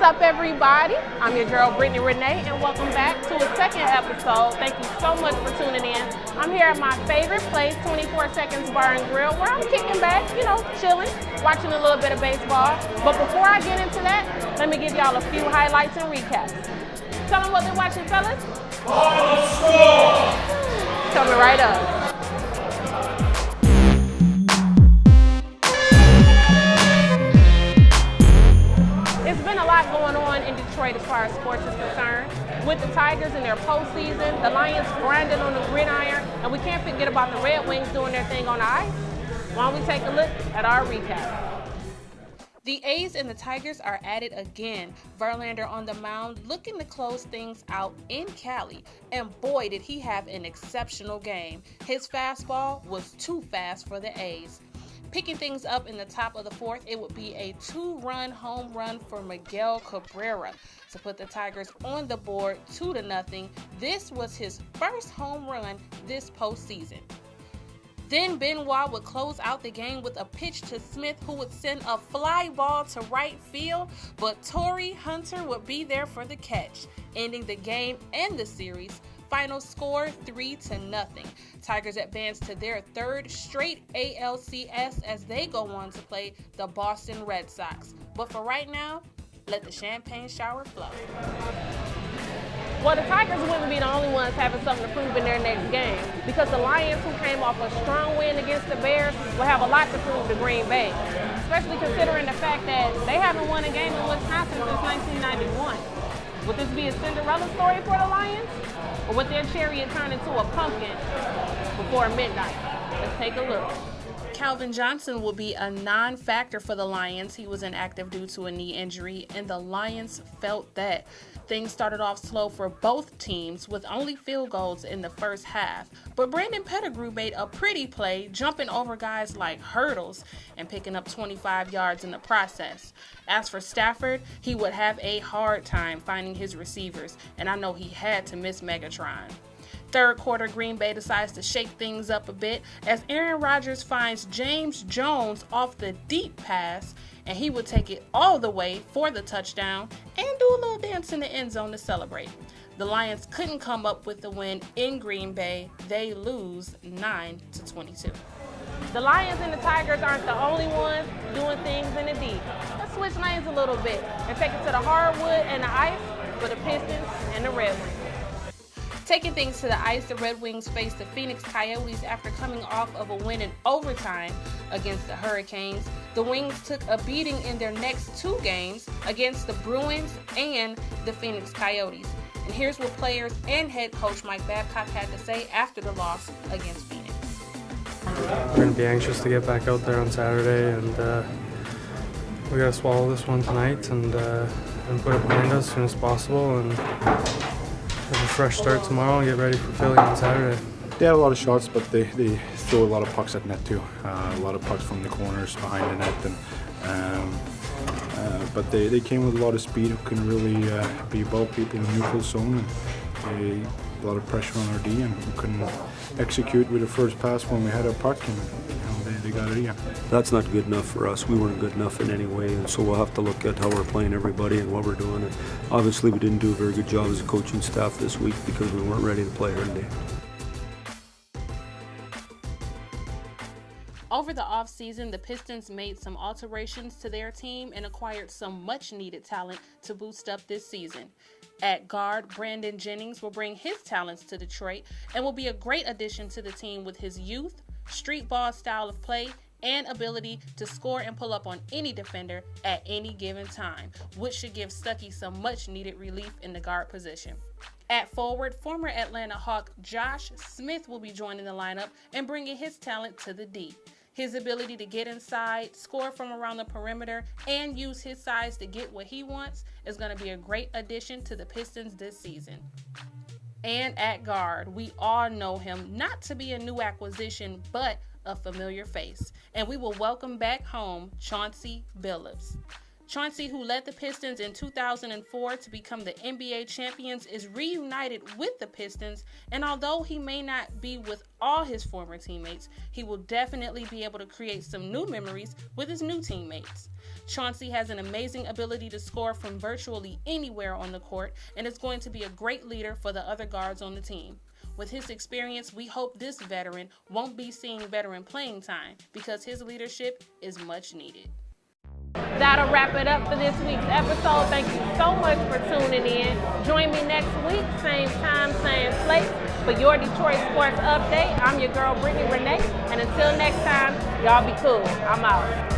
up, everybody? I'm your girl, Brittany Renee, and welcome back to a second episode. Thank you so much for tuning in. I'm here at my favorite place, 24 Seconds Bar and Grill, where I'm kicking back, chilling, watching a little bit of baseball. But before I get into that, let me give y'all a few highlights and recaps. Tell them what they're watching, fellas. On the score! Coming right up. It's been a lot going on in Detroit as far as sports is concerned. With the Tigers in their postseason, the Lions grinding on the gridiron, and we can't forget about the Red Wings doing their thing on the ice. Why don't we take a look at our recap? The A's and the Tigers are at it again. Verlander on the mound looking to close things out in Cali. And boy, did he have an exceptional game. His fastball was too fast for the A's. Picking things up in the top of the fourth, it would be a 2-run home run for Miguel Cabrera to put the Tigers on the board 2-0. This was his first home run this postseason. Then Benoit would close out the game with a pitch to Smith, who would send a fly ball to right field, but Torrey Hunter would be there for the catch, ending the game and the series. Final score 3-0. Tigers advance to their third straight ALCS as they go on to play the Boston Red Sox. But for right now, let the champagne shower flow. Well, the Tigers wouldn't be the only ones having something to prove in their next game, because the Lions, who came off a strong win against the Bears, will have a lot to prove to Green Bay, especially considering the fact that they haven't won a game in Wisconsin since 1991. Would this be a Cinderella story for the Lions? Or would their chariot turn into a pumpkin before midnight? Let's take a look. Calvin Johnson will be a non-factor for the Lions. He was inactive due to a knee injury, and the Lions felt that. Things started off slow for both teams with only field goals in the first half. But Brandon Pettigrew made a pretty play, jumping over guys like hurdles and picking up 25 yards in the process. As for Stafford, he would have a hard time finding his receivers, and I know he had to miss Megatron. Third quarter, Green Bay decides to shake things up a bit as Aaron Rodgers finds James Jones off the deep pass, and he would take it all the way for the touchdown and do a little dance in the end zone to celebrate. The Lions couldn't come up with the win in Green Bay. They lose 9-22. The Lions and the Tigers aren't the only ones doing things in the deep. Let's switch lanes a little bit and take it to the hardwood and the ice for the Pistons and the Red Wings. Taking things to the ice, the Red Wings faced the Phoenix Coyotes after coming off of a win in overtime against the Hurricanes. The Wings took a beating in their next two games against the Bruins and the Phoenix Coyotes. And here's what players and head coach Mike Babcock had to say after the loss against Phoenix. We're going to be anxious to get back out there on Saturday, and we got to swallow this one tonight and put it behind us as soon as possible, and have a fresh start tomorrow and get ready for Philly on Saturday. They had a lot of shots, but they threw a lot of pucks at net too. A lot of pucks from the corners behind the net, but they came with a lot of speed who can really be above people in the neutral zone. And a lot of pressure on our D, and we couldn't execute with the first pass when we had our puck, and they got it again. That's not good enough for us. We weren't good enough in any way, and so we'll have to look at how we're playing everybody and what we're doing. And obviously, we didn't do a very good job as a coaching staff this week because we weren't ready to play early. Over the offseason, the Pistons made some alterations to their team and acquired some much-needed talent to boost up this season. At guard, Brandon Jennings will bring his talents to Detroit and will be a great addition to the team with his youth, street ball style of play, and ability to score and pull up on any defender at any given time, which should give Stuckey some much-needed relief in the guard position. At forward, former Atlanta Hawk Josh Smith will be joining the lineup and bringing his talent to the D. His ability to get inside, score from around the perimeter, and use his size to get what he wants is going to be a great addition to the Pistons this season. And at guard, we all know him not to be a new acquisition, but a familiar face. And we will welcome back home Chauncey Billups. Chauncey, who led the Pistons in 2004 to become the NBA champions, is reunited with the Pistons, and although he may not be with all his former teammates, he will definitely be able to create some new memories with his new teammates. Chauncey has an amazing ability to score from virtually anywhere on the court and is going to be a great leader for the other guards on the team. With his experience, we hope this veteran won't be seeing veteran playing time because his leadership is much needed. That'll wrap it up for this week's episode. Thank you so much for tuning in. Join me next week, same time, same place, for your Detroit sports update. I'm your girl, Brittany Renee, and until next time, y'all be cool. I'm out.